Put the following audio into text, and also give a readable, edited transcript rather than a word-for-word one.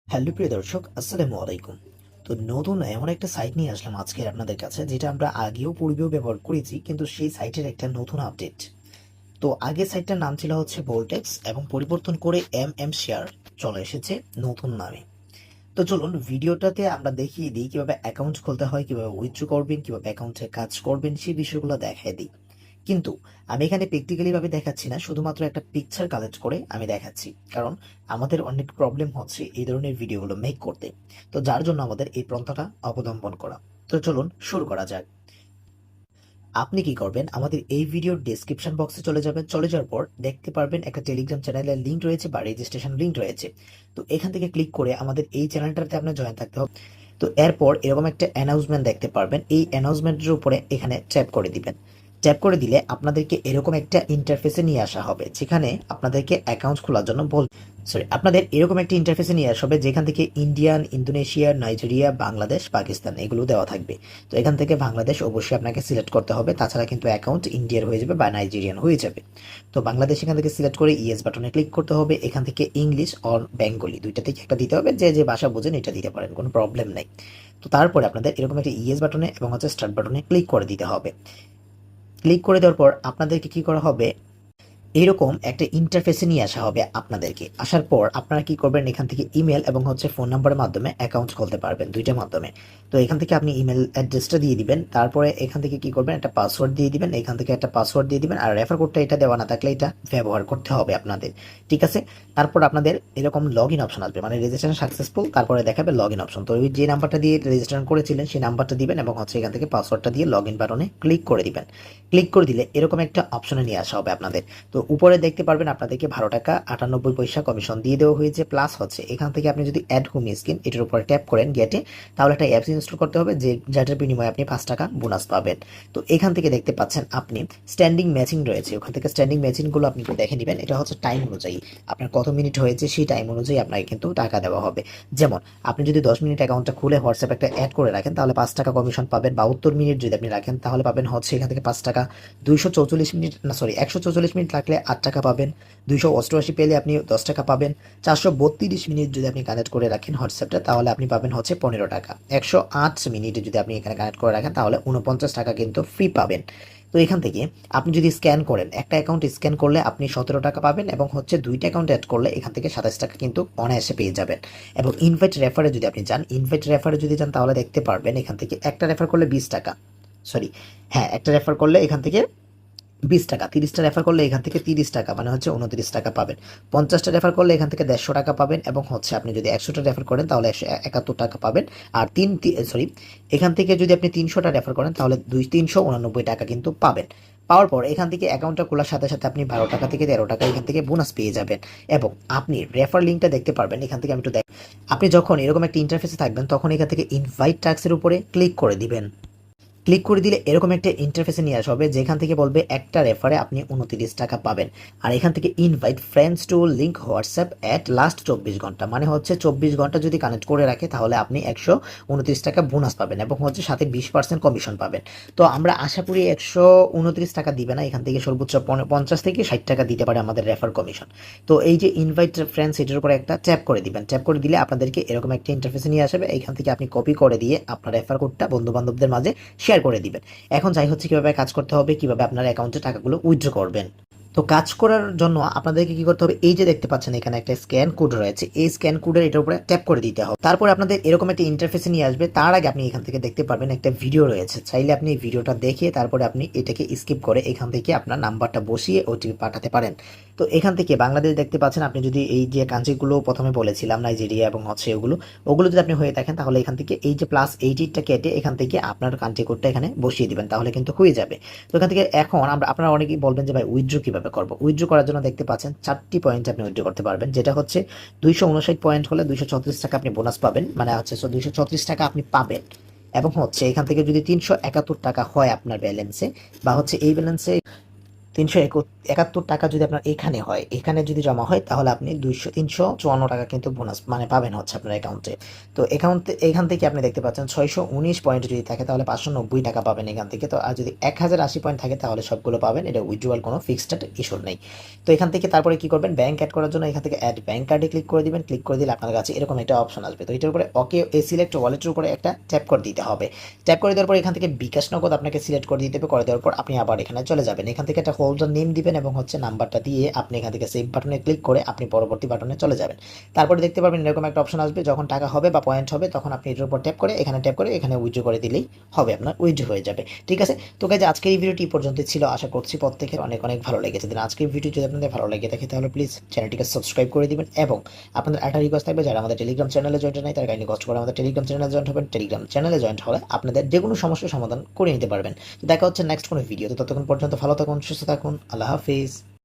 Hello প্রিয় দর্শক, আসসালামু আলাইকুম। তো নতুন এমন একটা সাইট নিয়ে আসলাম আজকে আপনাদের কাছে, যেটা আমরা আগেও পূর্বেও ব্যবহার করেছি, কিন্তু সেই সাইটের একটা নতুন আপডেট। তো আগে সাইটটার নাম ছিল হচ্ছে ভোল্টেক্স, এবং পরিবর্তন করে শেয়ার চলে এসেছে নতুন নামে। তো চলুন ভিডিওটাতে আমরা দেখিয়ে দিই কিভাবে অ্যাকাউন্ট খুলতে হয়, কিভাবে উইথড্র করবেন, কিভাবে অ্যাকাউন্টে কাজ করবেন, সেই বিষয়গুলো দেখায় দিই। কিন্তু আমি এখানে প্র্যাকটিক্যালি ভাবে দেখাচ্ছি না, শুধুমাত্র একটা পিকচার কালেক্ট করে আমি দেখাচ্ছি, কারণ আমাদের অনেক প্রবলেম হচ্ছে এই ধরনের ভিডিওগুলো মেক করতে। তো যার জন্য আমাদের এই পন্থাটা অবলম্বন করা। তো চলুন শুরু করা যাক। আপনি কি করবেন, আমাদের এই ভিডিওর ডেসক্রিপশন বক্সে চলে যাবেন। চলে যাওয়ার পর দেখতে পারবেন একটা টেলিগ্রাম চ্যানেলের লিঙ্ক রয়েছে বা রেজিস্ট্রেশন লিঙ্ক রয়েছে। তো এখান থেকে ক্লিক করে আমাদের এই চ্যানেলটাতে আপনার জয়েন থাকতে হবে। তো এরপর এরকম একটা অ্যানাউন্সমেন্ট দেখতে পারবেন, এই অ্যানাউন্সমেন্টের উপরে এখানে ট্যাপ করে দিবেন। ট্যাপ করে দিলে আপনাদেরকে এরকম একটা ইন্টারফেসে নিয়ে আসা হবে, যেখানে আপনাদেরকে অ্যাকাউন্ট খোলার জন্য আপনাদের এরকম একটা ইন্টারফেসে নিয়ে আসা হবে, যেখান থেকে Indian, Indonesia, Nigeria, Bangladesh, Pakistan এগুলো দেওয়া থাকবে। তো এখান থেকে বাংলাদেশ অবশ্যই আপনাকে সিলেক্ট করতে হবে, তাছাড়া কিন্তু অ্যাকাউন্ট ইন্ডিয়ার হয়ে যাবে বা নাইজেরিয়ান হয়ে যাবে। তো বাংলাদেশ এখান থেকে সিলেক্ট করে ইয়েস বাটনে ক্লিক করতে হবে। এখান থেকে ইংলিশ অর বেঙ্গলি দুইটা থেকে একটা দিতে হবে, যে যে ভাষা বোঝেন এটা দিতে পারেন, কোনো প্রবলেম নাই। তো তারপরে আপনাদের এরকম একটা ইয়েস বাটনে এবং হচ্ছে স্টার্ট বাটনে ক্লিক করে দিতে হবে। ক্লিক করে দেওয়ার পর আপনাদেরকে কি করা হবে, এরকম একটা ইন্টারফেসে নিয়ে আসা হবে আপনাদেরকে। আসার পর আপনারা কি করবেন, এখান থেকে ইমেল এবং হচ্ছে ফোন নাম্বারের মাধ্যমে অ্যাকাউন্ট খুলতে পারবেন, দুইটার মাধ্যমে। তো এখান থেকে আপনি ইমেল অ্যাড্রেসটা দিয়ে দিবেন, তারপরে এখান থেকে কি করবেন, একটা পাসওয়ার্ড দিয়ে দিবেন, এখান থেকে একটা পাসওয়ার্ড দিয়ে দিবেন, আর রেফার কোডটা এটা দেওয়া না থাকলে এটা ব্যবহার করতে হবে আপনাদের। ঠিক আছে। তারপর আপনাদের এরকম লগ ইন অপশন আসবে, মানে রেজিস্ট্রেশন সাকসেসফুল, তারপরে দেখাবে লগ ইন অপশন। তো ওই যে নাম্বারটা দিয়ে রেজিস্ট্রেশন করেছিলেন সেই নাম্বারটা দিবেন এবং হচ্ছে এখান থেকে পাসওয়ার্ডটা দিয়ে লগ ইন বাটনে ক্লিক করে দিবেন। ক্লিক করে দিলে এরকম একটা অপশনে নিয়ে আসা হবে আপনাদের। তো উপরে দেখতে পারবেন আপনাদেরকে 12 টাকা 98 পয়সা কমিশন দিয়ে দেওয়া হয়েছে, প্লাস হচ্ছে এখান থেকে আপনি যদি অ্যাড হোম স্কিম এটার উপরে ট্যাপ করেন গেটে, তাহলে একটা অ্যাপস ইনস্টল করতে হবে, যে যেটার বিনিময়ে আপনি 5 টাকা বোনাস পাবেন। তো এখান থেকে দেখতে পাচ্ছেন আপনি স্ট্যান্ডিং ম্যাচিং রয়েছে, ওখান থেকে স্ট্যান্ডিং ম্যাচিং গুলো আপনি একটু দেখে নেবেন। এটা হচ্ছে টাইম অনুযায়ী, আপনার কত মিনিট হয়েছে সেই টাইম অনুযায়ী আপনাকে কিন্তু টাকা দেওয়া হবে। যেমন আপনি যদি 10 মিনিট অ্যাকাউন্টটা খুলে হোয়াটসঅ্যাপ একটা অ্যাড করে রাখেন, তাহলে 5 টাকা কমিশন পাবেন। 72 মিনিট যদি আপনি রাখেন, তাহলে পাবেন হচ্ছে এখান থেকে 5 টাকা। 244 মিনিট না, সরি, 144 মিনিট রাখলে 8 টাকা পাবেন। 288 পেলে আপনি 10 টাকা পাবেন। 432 মিনিট যদি আপনি কানেক্ট করে রাখেন হোয়াটসঅ্যাপটা, তাহলে আপনি পাবেন হচ্ছে 15 টাকা। 108 মিনিটে যদি আপনি এখানে কানেক্ট করে রাখেন, তাহলে 49 টাকা কিন্তু ফ্রি পাবেন। তো এখান থেকে আপনি যদি স্ক্যান করেন, একটা অ্যাকাউন্ট স্ক্যান করলে আপনি 17 টাকা পাবেন, এবং হচ্ছে দুইটা অ্যাকাউন্ট অ্যাড করলে এখান থেকে 27 টাকা কিন্তু অনায়াসে পেয়ে যাবেন। এবং ইনভাইট রেফারে যদি আপনি যান, তাহলে দেখতে পারবেন এখান থেকে একটা রেফার করলে 20 টাকা, সরি, হ্যাঁ, একটা রেফার করলে এখান থেকে 20 টাকা, 30টা রেফার করলে এখান থেকে 30 টাকা, মানে হচ্ছে 29 টাকা পাবেন। 50টা রেফার করলে এখান থেকে 150 টাকা পাবেন, এবং হচ্ছে আপনি যদি 100টা রেফার করেন তাহলে 171 টাকা পাবেন। আর সরি, এখান থেকে যদি আপনি 300টা রেফার করেন তাহলে 389 টাকা কিন্তু পাবেন। পাওয়ার পর এখান থেকে অ্যাকাউন্টটা খোলার সাথে সাথে আপনি 12 টাকা থেকে 13 টাকা এখান থেকে বোনাস পেয়ে যাবেন। এবং আপনি রেফার লিঙ্কটা দেখতে পারবেন এখান থেকে, আমি একটু আপনি যখন এরকম একটা ইন্টারফেসে থাকবেন, তখন এখান থেকে ইনভাইট টাস্কের উপরে ক্লিক করে দিবেন। ক্লিক করে দিলে এরকম একটা ইন্টারফেসে নিয়ে আসা হবে, যেখান থেকে বলবে একটা রেফারে আপনি 29 টাকা পাবেন। আর এখান থেকে invite friends to link WhatsApp at last 24 ঘন্টা, মানে হচ্ছে 24 ঘন্টা যদি কানেক্ট করে রাখে, তাহলে আপনি 129 টাকা বোনাস পাবেন, এবং হচ্ছে সাথে 20% কমিশন পাবেন। তো আমরা আশা করি 129 টাকা দিবে না, এখান থেকে সর্বোচ্চ 50 থেকে 60 টাকা দিতে পারে আমাদের রেফার কমিশন। তো এই যে ইনভাইট ফ্রেন্ডস, এটার উপরে একটা ট্যাপ করে দিবেন। ট্যাপ করে দিলে আপনাদেরকে এরকম একটা ইন্টারফেসে নিয়ে আসবে, এখান থেকে আপনি কপি করে দিয়ে আপনার রেফার কোডটা বন্ধু বান্ধবদের মাঝে শেয়ার করে দিবেন। এখন যাই হচ্ছে কিভাবে কাজ করতে হবে, কিভাবে আপনার অ্যাকাউন্টে টাকাগুলো উইথড্র করবেন। তো কাজ করার জন্য আপনাদেরকে কি করতে হবে, এই যে দেখতে পাচ্ছেন এখানে একটা স্ক্যান কোড রয়েছে, এই স্ক্যান কোডের এটার উপরে ট্যাপ করে দিতে হবে। তারপরে আপনাদের এরকম একটা ইন্টারফেসে নিয়ে আসবে। তার আগে আপনি এখান থেকে দেখতে পারবেন একটা ভিডিও রয়েছে, চাইলে আপনি এই ভিডিওটা দেখে তারপরে আপনি এটাকে স্কিপ করে এখান থেকে আপনার নাম্বারটা বসিয়ে ওটিপি পাঠাতে পারেন। তো এখান থেকে বাংলাদেশ দেখতে পাচ্ছেন, আপনি যদি এই যে কান্ট্রিগুলো প্রথমে বলেছিলাম, নাইজেরিয়া এবং হচ্ছে ওগুলো যদি আপনি হয়ে থাকেন, তাহলে এখান থেকে এই যে +80টা কেটে এখান থেকে আপনার কান্ট্রি কোডটা এখানে বসিয়ে দিবেন, তাহলে কিন্তু হয়ে যাবে। তো এখান থেকে এখন আপনারা অনেকেই বলবেন যে ভাই উইথড্র কিভাবে করবো। উইথড্র করার জন্য দেখতে পাচ্ছেন 4টি পয়েন্ট আপনি উইথড্র করতে পারবেন, যেটা হচ্ছে 259 পয়েন্ট হলে 236 টাকা আপনি বোনাস পাবেন, মানে হচ্ছে 236 টাকা আপনি পাবেন। এবং হচ্ছে এখান থেকে যদি 371 টাকা হয় আপনার ব্যালেন্সে, বা হচ্ছে এই ব্যালেন্সে 371 টাকা যদি আপনার এখানে হয়, এখানে যদি জমা হয় তাহলে আপনি 354 টাকা কিন্তু বোনাস মানে পাবেন হচ্ছে আপনার অ্যাকাউন্টে। তো এখান থেকে আপনি দেখতে পাচ্ছেন 619 পয়েন্ট যদি থাকে তাহলে 590 টাকা পাবেন এখান থেকে। তো আর যদি 1080 পয়েন্ট থাকে তাহলে সবগুলো পাবেন। এটা উইথড্রয়াল কোনো ফিক্সড ইস্যু নেই। তো এখান থেকে তারপরে কি করবেন, ব্যাংক অ্যাড করার জন্য এখান থেকে অ্যাড ব্যাংক কার্ডে ক্লিক করে দিবেন। ক্লিক করে দিলে আপনার কাছে এরকম একটা অপশন আসবে। তো এটার উপরে ওকে সিলেক্ট ওয়ালেটের উপরে একটা ট্যাপ করে দিতে হবে। ট্যাপ করে দেওয়ার পর এখান থেকে বিকাশ নগদ আপনাকে সিলেক্ট করে দিতে হবে। করে দেওয়ার পর আপনি আবার এখানে চলে যাবেন। এখান থেকে একটা হোল্ডার নেম দিবেন এবং হচ্ছে নাম্বারটা দিয়ে আপনি এখান থেকে সেভ বাটনে ক্লিক করে আপনি পরবর্তী বাটনে চলে যাবেন। তারপরে দেখতে পারবেন এরকম একটা অপশন আসবে, যখন টাকা হবে বা পয়েন্ট হবে তখন আপনি এটার উপর ট্যাপ করে এখানে উইথড্র করে দিলেই হবে, আপনার উইথড্র হয়ে যাবে। ঠিক আছে? তো গাইজ আজকের এই ভিডিওটি পর্যন্ত ছিল। আশা করছি প্রত্যেকের অনেক অনেক ভালো লেগেছে। দিন আজকের ভিডিও যদি আপনাদের ভালো লেগে থাকে তাহলে প্লিজ চ্যানেলটিকে সাবস্ক্রাইব করে দিবেন এবং আপনাদের একটা রিকোয়েস্ট থাকবে, যারা আমাদের টেলিগ্রাম চ্যানেলে জয়েন্ট নাই তারা কাইন্ডলি কষ্ট করে আমাদের টেলিগ্রাম চ্যানেলে জয়েন্ট হবেন। টেলিগ্রাম চ্যানেলে জয়েন্ট হলে আপনাদের যে কোনো সমস্যার সমাধান করে নিতে পারবেন। তো দেখা হচ্ছে নেক্সট কোনো ভিডিও। তো ততক্ষণ পর্যন্ত ভালো থাকুন, সুস্থ থাকুন। আল্লাহ হাফিজ।